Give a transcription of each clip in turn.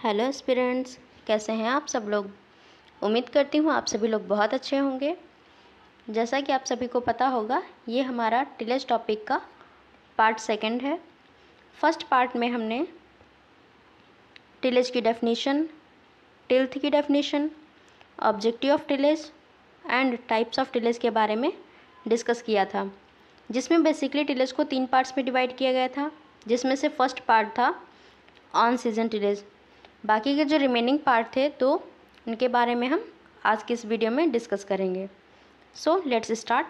Hello aspirants, कैसे हैं आप सब लोग। उम्मीद करती हूँ आप सभी लोग बहुत अच्छे होंगे। जैसा कि आप सभी को पता होगा, ये हमारा टिलेज टॉपिक का पार्ट सेकंड है। फर्स्ट पार्ट में हमने टिलेज की डेफिनेशन, टिल्थ की definition, objective of tillage and types of tillage के बारे में डिस्कस किया था, जिसमें बेसिकली टिलेज को 3 पार्ट्स में डिवाइड किया गया था, जिसमें से फर्स्ट पार्ट था ऑन सीजन टिलेज। बाकी के जो रिमेनिंग पार्ट थे तो उनके बारे में हम आज की इस वीडियो में डिस्कस करेंगे। So let's start.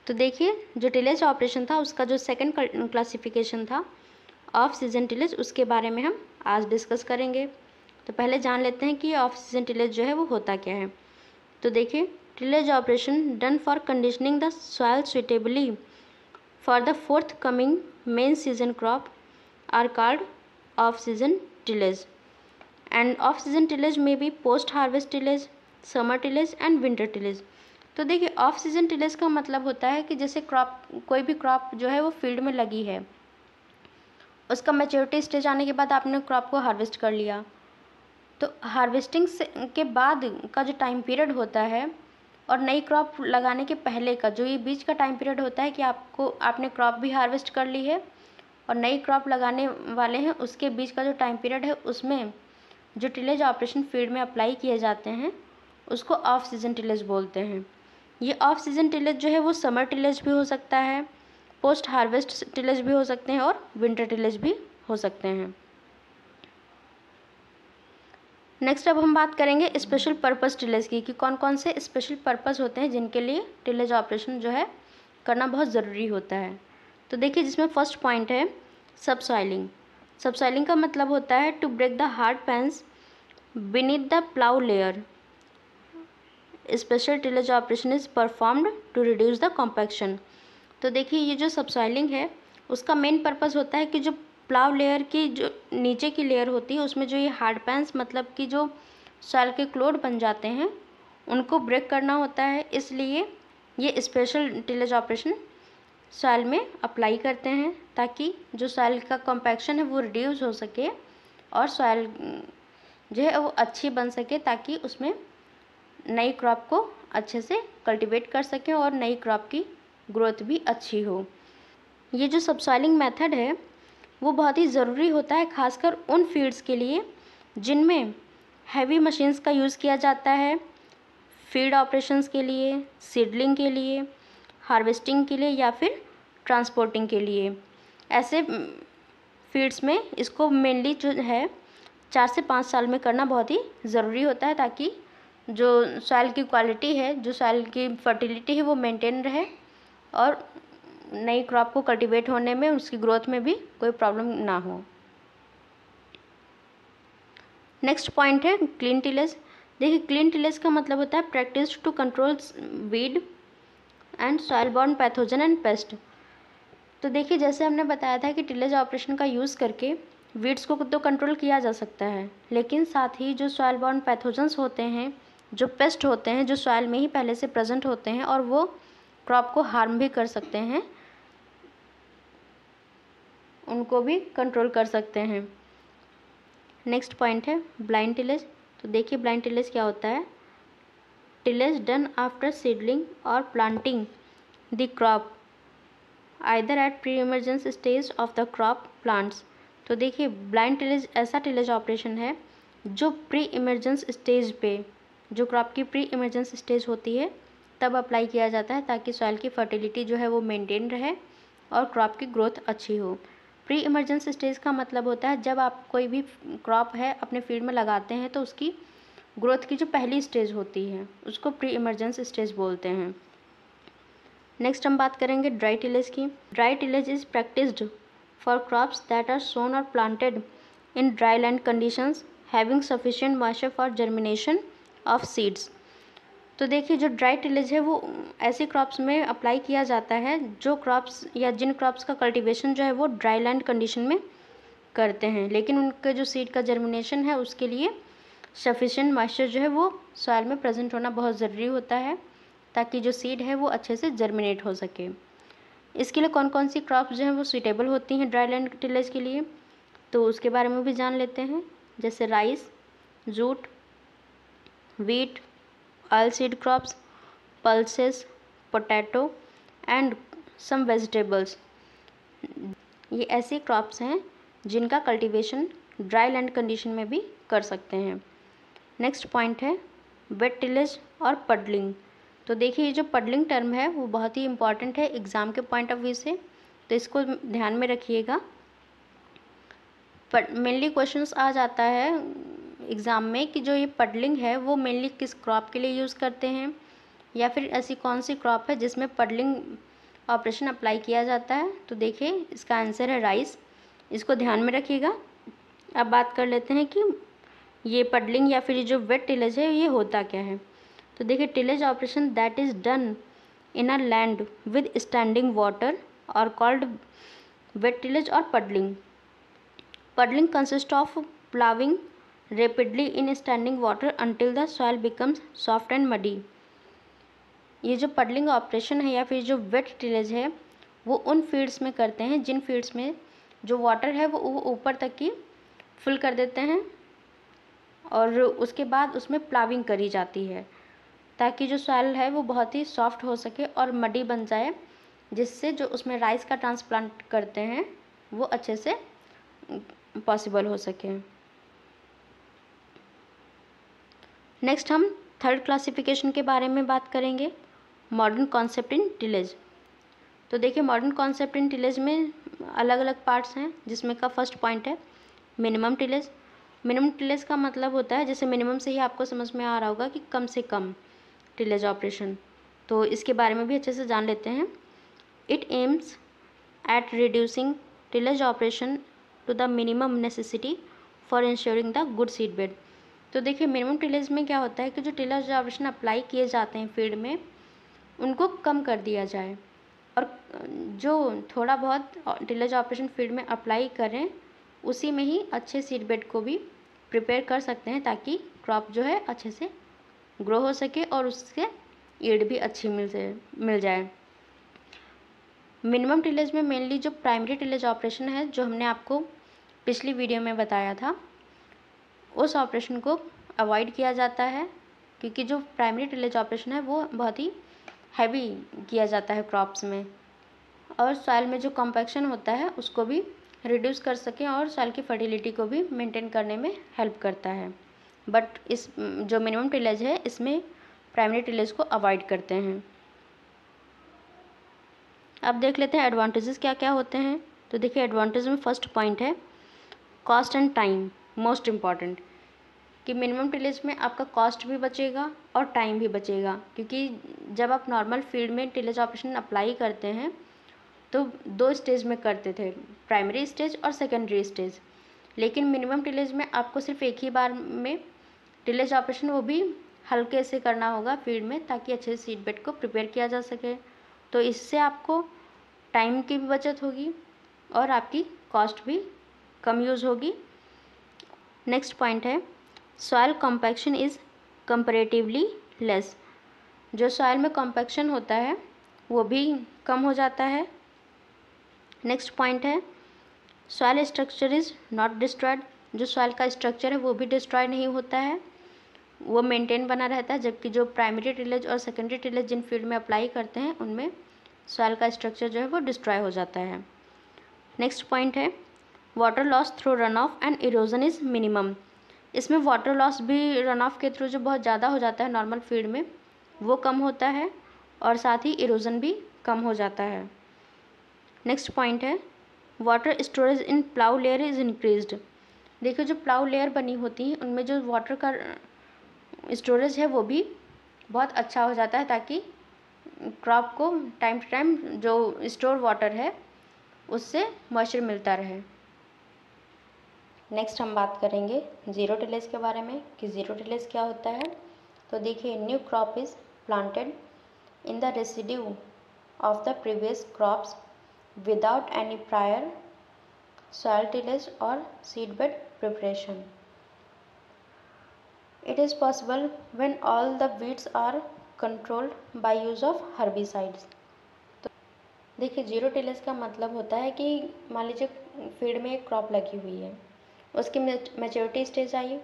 तो देखिए, जो टिलेज ऑपरेशन था उसका जो सेकंड क्लासिफिकेशन था ऑफ सीजन टिलेज, उसके बारे में हम आज डिस्कस करेंगे। तो पहले जान लेते हैं कि ऑफ सीजन टिलेज जो है वो होता क्या है। तो देखिए, tillage operation done for conditioning the soil suitably for the forthcoming main season crop are called off season tillage, and off season tillage में भी post harvest tillage, summer tillage and winter tillage. तो देखिए, of season tillage का मतलब होता है कि जैसे कोई भी क्रॉप जो है वो फील्ड में लगी है, उसका मैच्योरिटी स्टेज आने के बाद आपने क्रॉप को हार्वेस्ट कर लिया, तो हार्वेस्टिंग के बाद का जो टाइम पीरियड होता है और नई क्रॉप लगाने के पहले का जो ये बीच का टाइम पीरियड होता है कि आपने क्रॉप भी हार्वेस्ट कर ली है और नई क्रॉप लगाने वाले हैं, उसके बीच का जो टाइम पीरियड है उसमें जो टिलेज ऑपरेशन फील्ड में अप्लाई किए जाते हैं उसको ऑफ सीजन टिलेज बोलते हैं। ये ऑफ सीजन टिलेज जो है वो समर टिलेज भी हो सकता है, पोस्ट हार्वेस्ट टिलेज भी हो सकते हैं और विंटर टिलेज भी हो सकते हैं। नेक्स्ट अब हम बात करेंगे स्पेशल पर्पस टिलेज की, कि कौन कौन से स्पेशल पर्पस होते हैं जिनके लिए टिलेज ऑपरेशन जो है करना बहुत ज़रूरी होता है। तो देखिए, जिसमें फर्स्ट पॉइंट है सबसॉइलिंग। सबसॉइलिंग का मतलब होता है to break the hard pans beneath the plough layer. Special tillage operation is performed to reduce the compaction. तो देखिए, ये जो सबसॉइलिंग है उसका मेन पर्पस होता है कि जो प्लाव लेयर की जो नीचे की लेयर होती है उसमें जो ये हार्ड पैंस मतलब कि जो सॉइल के क्लोड बन जाते हैं उनको ब्रेक करना होता है। इसलिए ये स्पेशल टिलेज ऑपरेशन सॉइल में अप्लाई करते हैं ताकि जो सॉइल का कॉम्पैक्शन है वो रिड्यूस हो सके और सॉइल जो है वो अच्छी बन सके, ताकि उसमें नई क्रॉप को अच्छे से कल्टीवेट कर सकें और नई क्रॉप की ग्रोथ भी अच्छी हो। ये जो सबसॉइलिंग मेथड है वो बहुत ही ज़रूरी होता है, खासकर उन फील्ड्स के लिए जिनमें हैवी मशीन्स का यूज़ किया जाता है, फील्ड ऑपरेशंस के लिए, सीडलिंग के लिए, हार्वेस्टिंग के लिए या फिर ट्रांसपोर्टिंग के लिए। ऐसे फील्ड्स में इसको मेनली जो है 4 से 5 साल में करना बहुत ही ज़रूरी होता है, ताकि जो सॉइल की क्वालिटी है, जो सॉइल की फर्टिलिटी है वो मेंटेन रहे और नई क्रॉप को कल्टीवेट होने में, उसकी ग्रोथ में भी कोई प्रॉब्लम ना हो। नेक्स्ट पॉइंट है क्लीन टिलेज। देखिए, क्लीन टिलेज का मतलब होता है practice to control weed and soil borne pathogen and pest. तो देखिए, जैसे हमने बताया था कि टिलेज ऑपरेशन का यूज़ करके वीड्स को तो कंट्रोल किया जा सकता है, लेकिन साथ ही जो सॉइल बॉर्न पैथोजन्स होते हैं, जो पेस्ट होते हैं, जो सॉइल में ही पहले से प्रेजेंट होते हैं और वो क्रॉप को हार्म भी कर सकते हैं, उनको भी कंट्रोल कर सकते हैं। नेक्स्ट पॉइंट है ब्लाइंड टिलेज। तो देखिए, ब्लाइंड टिलेज क्या होता है। टिलेज डन आफ्टर सीडलिंग और planting the crop either eight pre emergence stage of the crop plants. तो देखिए, ब्लाइंड टिलेज ऐसा टिलेज ऑपरेशन है जो प्री इमर्जेंस स्टेज पे, जो क्रॉप की प्री इमर्जेंस स्टेज होती है तब अप्लाई किया जाता है, ताकि सॉइल की फर्टिलिटी जो है वो मेंटेन रहे और क्रॉप की ग्रोथ अच्छी हो। प्री इमर्जेंस स्टेज का मतलब होता है जब आप कोई भी क्रॉप है अपने फील्ड में लगाते हैं तो उसकी ग्रोथ की जो पहली स्टेज होती है उसको प्री इमर्जेंस स्टेज बोलते हैं। नेक्स्ट हम बात करेंगे ड्राई टिलेज की। Dry tillage is practised for crops that are sown और planted in dry land conditions having sufficient moisture for germination of seeds. तो देखिए, जो ड्राई टिलेज है वो ऐसी क्रॉप्स में अप्लाई किया जाता है जो क्रॉप्स या जिन क्रॉप्स का कल्टीवेशन जो है वो ड्राई लैंड कंडीशन में करते हैं, लेकिन उनके जो सीड का जर्मिनेशन है उसके लिए सफिशिएंट मॉइस्चर जो है वो सॉइल में प्रेजेंट होना बहुत ज़रूरी होता है, ताकि जो सीड है वो अच्छे से जर्मिनेट हो सके। इसके लिए कौन कौन सी क्रॉप्स जो हैं वो सूटेबल होती हैं ड्राई लैंड टिलेज के लिए। तो उसके बारे में भी जान लेते हैं, जैसे rice, jute, wheat, oilseed crops, pulses, potato and some vegetables. ये ऐसे क्रॉप्स हैं जिनका कल्टीवेशन ड्राई लैंड कंडीशन में भी कर सकते हैं। नेक्स्ट पॉइंट है वेट टिलेज और पडलिंग। तो देखिए ये जो पडलिंग टर्म है वो बहुत ही इम्पॉर्टेंट है एग्ज़ाम के पॉइंट ऑफ व्यू से, तो इसको ध्यान में रखिएगा। मेनली क्वेश्चंस आ जाता है एग्ज़ाम में कि जो ये पडलिंग है वो मेनली किस क्रॉप के लिए यूज़ करते हैं, या फिर ऐसी कौन सी क्रॉप है जिसमें पडलिंग ऑपरेशन अप्लाई किया जाता है। तो देखिए इसका आंसर है राइस, इसको ध्यान में रखिएगा। अब बात कर लेते हैं कि ये पडलिंग या फिर जो वेट टिलेज है ये होता क्या है। तो देखिए tillage operation that is done in a land with standing water और कॉल्ड वेट टिलेज और puddling. Puddling consists of plowing rapidly in standing water until the soil becomes soft and muddy. ये जो पडलिंग ऑपरेशन है या फिर जो wait tillage है वो उन फील्ड्स में करते हैं जिन फील्ड्स में जो वाटर है वो ऊपर तक की फिल कर देते हैं और उसके बाद उसमें प्लाविंग करी जाती है ताकि जो सॉइल है वो बहुत ही सॉफ्ट हो सके और मडी बन जाए, जिससे जो उसमें राइस का ट्रांसप्लांट करते हैं वो अच्छे से पॉसिबल हो सके। नेक्स्ट हम थर्ड क्लासिफिकेशन के बारे में बात करेंगे, मॉडर्न कॉन्सेप्ट इन टिलेज। तो देखिए मॉडर्न कॉन्सेप्ट इन टिलेज में अलग अलग पार्ट्स हैं, जिसमें का फर्स्ट पॉइंट है मिनिमम टिलेज। मिनिमम टिलेज का मतलब होता है, जैसे मिनिमम से ही आपको समझ में आ रहा होगा कि कम से कम टिलेज ऑपरेशन, तो इसके बारे में भी अच्छे से जान लेते हैं। It aims at reducing tillage operation to the minimum necessity for ensuring the good seed bed. तो देखिए मिनिमम टिलेज में क्या होता है कि जो टिलेज ऑपरेशन अप्लाई किए जाते हैं फील्ड में उनको कम कर दिया जाए, और जो थोड़ा बहुत टिलेज ऑपरेशन फील्ड में अप्लाई करें उसी में ही अच्छे सीड बेड को भी प्रिपेयर कर सकते हैं ताकि क्रॉप जो है अच्छे से ग्रो हो सके और उससे ईल्ड भी अच्छी मिल जाए। मिनिमम टिलेज में मेनली जो प्राइमरी टिलेज ऑपरेशन है जो हमने आपको पिछली वीडियो में बताया था, उस ऑपरेशन को अवॉइड किया जाता है क्योंकि जो प्राइमरी टिलेज ऑपरेशन है वो बहुत ही हैवी किया जाता है क्रॉप्स में, और सॉइल में जो कॉम्पैक्शन होता है उसको भी रिड्यूस कर सकें और सॉइल की फर्टिलिटी को भी मेंटेन करने में हेल्प करता है। बट इस जो मिनिमम टिलेज है इसमें प्राइमरी टिलेज को अवॉइड करते हैं। अब देख लेते हैं एडवांटेजेस क्या क्या होते हैं। तो देखिए एडवांटेज में फर्स्ट पॉइंट है cost and time, most important, कि मिनिमम टिलेज में आपका कॉस्ट भी बचेगा और टाइम भी बचेगा, क्योंकि जब आप नॉर्मल फील्ड में टिलेज ऑपरेशन अप्लाई करते हैं तो 2 स्टेज में करते थे, प्राइमरी स्टेज और सेकेंडरी स्टेज, लेकिन मिनिमम टिलेज में आपको सिर्फ एक ही बार में टिलेज ऑपरेशन वो भी हल्के से करना होगा फील्ड में ताकि अच्छे से सीड बेड को प्रिपेयर किया जा सके। तो इससे आपको टाइम की भी बचत होगी और आपकी कॉस्ट भी कम यूज़ होगी। नेक्स्ट पॉइंट है soil compaction is comparatively less. जो सॉइल में कॉम्पैक्शन होता है वो भी कम हो जाता है। नेक्स्ट पॉइंट है soil structure is not destroyed. जो सॉइल का स्ट्रक्चर है वो भी डिस्ट्रॉय नहीं होता है, वो मेंटेन बना रहता है, जबकि जो प्राइमरी टिलेज और सेकेंडरी टिलेज जिन फील्ड में अप्लाई करते हैं उनमें सॉइल का स्ट्रक्चर जो है वो डिस्ट्रॉय हो जाता है। नेक्स्ट पॉइंट है water loss through run of and erosion is minimum. इसमें वाटर लॉस भी रन ऑफ के थ्रू जो बहुत ज़्यादा हो जाता है नॉर्मल फील्ड में वो कम होता है और साथ ही इरोजन भी कम हो जाता है। नेक्स्ट पॉइंट है water storage in plough layer is increased. देखिए जो प्लाउ लेयर बनी होती है उनमें जो वाटर का स्टोरेज है वो भी बहुत अच्छा हो जाता है ताकि क्रॉप को टाइम टू टाइम जो स्टोर वाटर है उससे मॉइस्चर मिलता रहे। नेक्स्ट हम बात करेंगे ज़ीरो टिलेज के बारे में कि ज़ीरो टिलेज क्या होता है। तो देखिए new crop is planted in the residue of the previous crops without any prior soil tillage और seed bed preparation. It is possible when all the weeds are controlled by use of herbicides. देखिए, zero tillage का मतलब होता है कि मान लीजिए field में एक क्रॉप लगी हुई है, उसकी मैच्योरिटी स्टेज आई,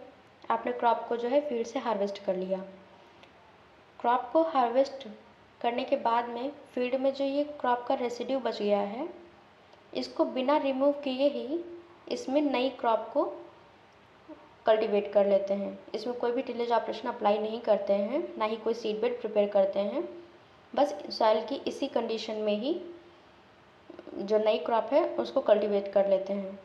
आपने क्रॉप को जो है फील्ड से हार्वेस्ट कर लिया। क्रॉप को हार्वेस्ट करने के बाद में फील्ड में जो ये क्रॉप का रेसिड्यू बच गया है, इसको बिना रिमूव किए ही इसमें नई क्रॉप को कल्टीवेट कर लेते हैं। इसमें कोई भी टिलेज ऑपरेशन अप्लाई नहीं करते हैं, ना ही कोई सीड बेड प्रिपेयर करते हैं। बस सॉइल की इसी कंडीशन में ही जो नई क्रॉप है उसको कल्टीवेट कर लेते हैं।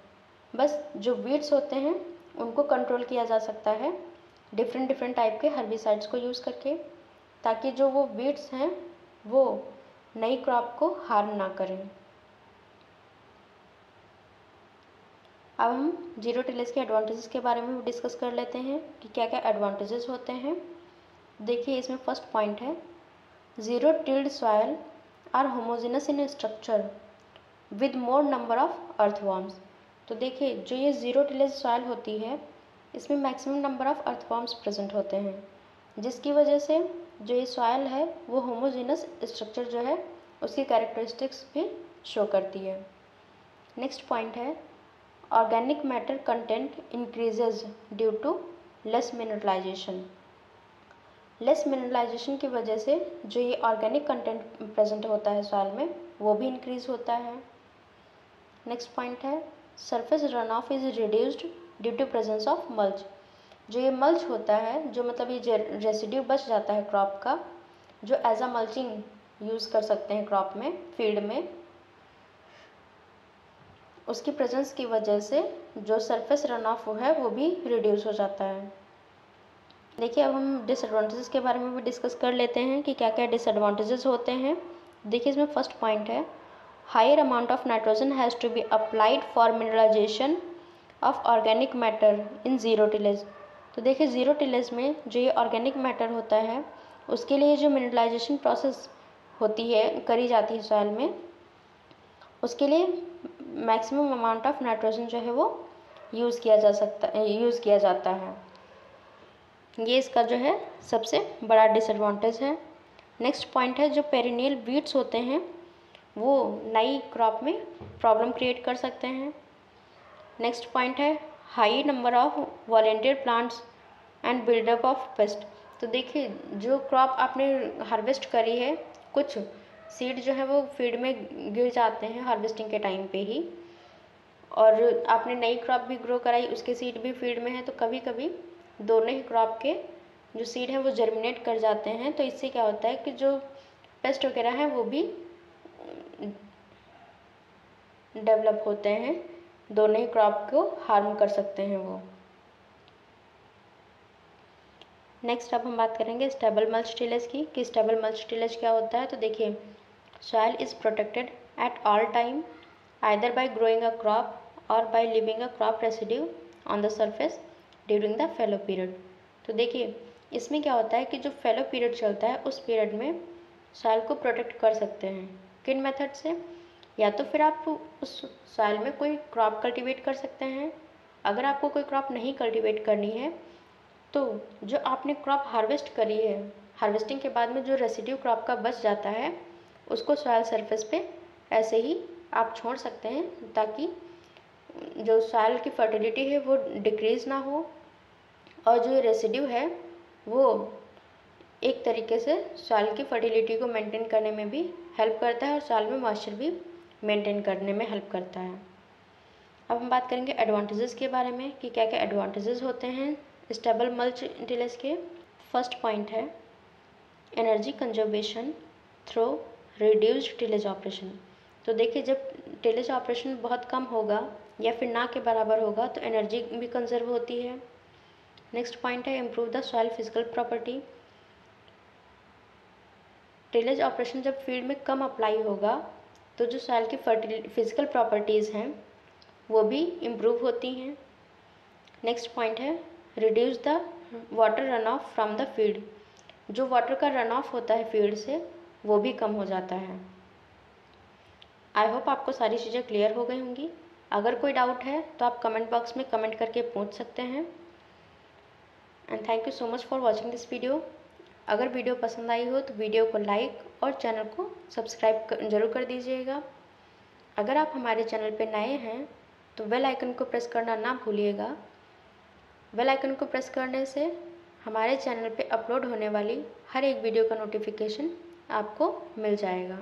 बस जो वीड्स होते हैं उनको कंट्रोल किया जा सकता है डिफरेंट टाइप के हर्बिसाइड्स को यूज़ करके, ताकि जो वो वीड्स हैं वो नई क्रॉप को हार्म ना करें। अब हम जीरो टिलेज के एडवांटेजेस के बारे में भी डिस्कस कर लेते हैं कि क्या क्या एडवांटेजेस होते हैं। देखिए, इसमें फर्स्ट पॉइंट है, zero tilled soil are homogenous in structure with more number of earthworms. तो देखिए, जो ये ज़ीरो टिलेज सॉयल होती है इसमें maximum number of earthworms present होते हैं, जिसकी वजह से जो ये सॉयल है वो होमोजेनस स्ट्रक्चर जो है उसकी कैरेक्टरिस्टिक्स भी शो करती है। नेक्स्ट पॉइंट है, organic matter content increases due to less mineralization. Less mineralization की वजह से जो ये ऑर्गेनिक कंटेंट प्रेजेंट होता है सॉइल में वो भी इंक्रीज होता है। नेक्स्ट पॉइंट है, surface run off is reduced due to presence of mulch. जो ये मल्च होता है, जो मतलब ये रेसिड्यू बच जाता है क्रॉप का, जो एज अ मल्चिंग यूज़ कर सकते हैं क्रॉप में, फील्ड में, उसकी प्रेजेंस की वजह से जो सरफेस रन ऑफ है वो भी रिड्यूस हो जाता है। देखिए, अब हम डिसएडवांटेजेस के बारे में भी डिस्कस कर लेते हैं कि क्या क्या डिसएडवांटेजेस होते हैं। देखिए, इसमें फर्स्ट पॉइंट है, higher amount of nitrogen has to be applied for mineralization of organic matter in zero tillage. तो देखिए, ज़ीरो टिलेज में जो ये ऑर्गेनिक मैटर होता है उसके लिए जो मिनरलाइजेशन प्रोसेस होती है, करी जाती है सॉइल में, उसके लिए मैक्सिमम अमाउंट ऑफ नाइट्रोजन जो है वो यूज़ किया जाता है। ये इसका जो है सबसे बड़ा डिसएडवांटेज है। नेक्स्ट पॉइंट है, जो पेरिनियल वीड्स होते हैं वो नई क्रॉप में प्रॉब्लम क्रिएट कर सकते हैं। नेक्स्ट पॉइंट है, high number of volunteer plants and buildup of pest. तो देखिए, जो क्रॉप आपने हार्वेस्ट करी है, कुछ सीड जो है वो फील्ड में गिर जाते हैं हार्वेस्टिंग के टाइम पे ही, और आपने नई क्रॉप भी ग्रो कराई, उसके सीड भी फील्ड में है, तो कभी कभी दोनों ही क्रॉप के जो सीड है वो जर्मिनेट कर जाते हैं। तो इससे क्या होता है कि जो पेस्ट वगैरह हैं वो भी डेवलप होते हैं, दोनों ही क्रॉप को हार्म कर सकते हैं वो। नेक्स्ट अब हम बात करेंगे स्टेबल मल्च टिलेज की, कि स्टेबल मल्च टिलेज क्या होता है। तो देखिए, soil is protected at all time either by growing a crop और by living a crop residue on the surface during the fallow period. तो देखिए, इसमें क्या होता है कि जो फेलो पीरियड चलता है उस पीरियड में सॉइल को प्रोटेक्ट कर सकते हैं। किन मेथड से? या तो फिर आप उस सॉइल में कोई क्रॉप कल्टीवेट कर सकते हैं। अगर आपको कोई क्रॉप नहीं कल्टीवेट करनी है तो जो आपने क्रॉप हार्वेस्ट करी है, हार्वेस्टिंग के बाद में जो रेसिड्यू क्रॉप का बच जाता है उसको सॉइल सरफेस पे ऐसे ही आप छोड़ सकते हैं, ताकि जो सॉइल की फर्टिलिटी है वो डिक्रीज ना हो, और जो रेसिड्यू है वो एक तरीके से सॉइल की फर्टिलिटी को मेंटेन करने में भी हेल्प करता है और सॉइल में मॉइस्चर भी मेंटेन करने में हेल्प करता है। अब हम बात करेंगे एडवांटेजेस के बारे में कि क्या क्या एडवांटेजेस होते हैं स्टेबल मल्च टिलेज के। फर्स्ट पॉइंट है, energy conservation through reduced tillage operation. तो देखिए, जब टिलेज ऑपरेशन बहुत कम होगा या फिर ना के बराबर होगा तो एनर्जी भी कंजर्व होती है। नेक्स्ट पॉइंट है, improve the soil physical property. Tillage operation जब फील्ड में कम अप्लाई होगा तो जो सॉइल की फिजिकल प्रॉपर्टीज़ हैं वो भी इम्प्रूव होती हैं। नेक्स्ट पॉइंट है, reduce the water run of from the field. जो वाटर का रन ऑफ होता है फील्ड से वो भी कम हो जाता है। आई होप आपको सारी चीज़ें क्लियर हो गई होंगी। अगर कोई डाउट है तो आप कमेंट बॉक्स में कमेंट करके पूछ सकते हैं। And thank you so much for watching this video. अगर वीडियो पसंद आई हो तो वीडियो को लाइक और चैनल को सब्सक्राइब ज़रूर कर दीजिएगा। अगर आप हमारे चैनल पर नए हैं तो बेल आइकन को प्रेस करना ना भूलिएगा। बेल आइकन को प्रेस करने से हमारे चैनल पे अपलोड होने वाली हर एक वीडियो का नोटिफिकेशन आपको मिल जाएगा।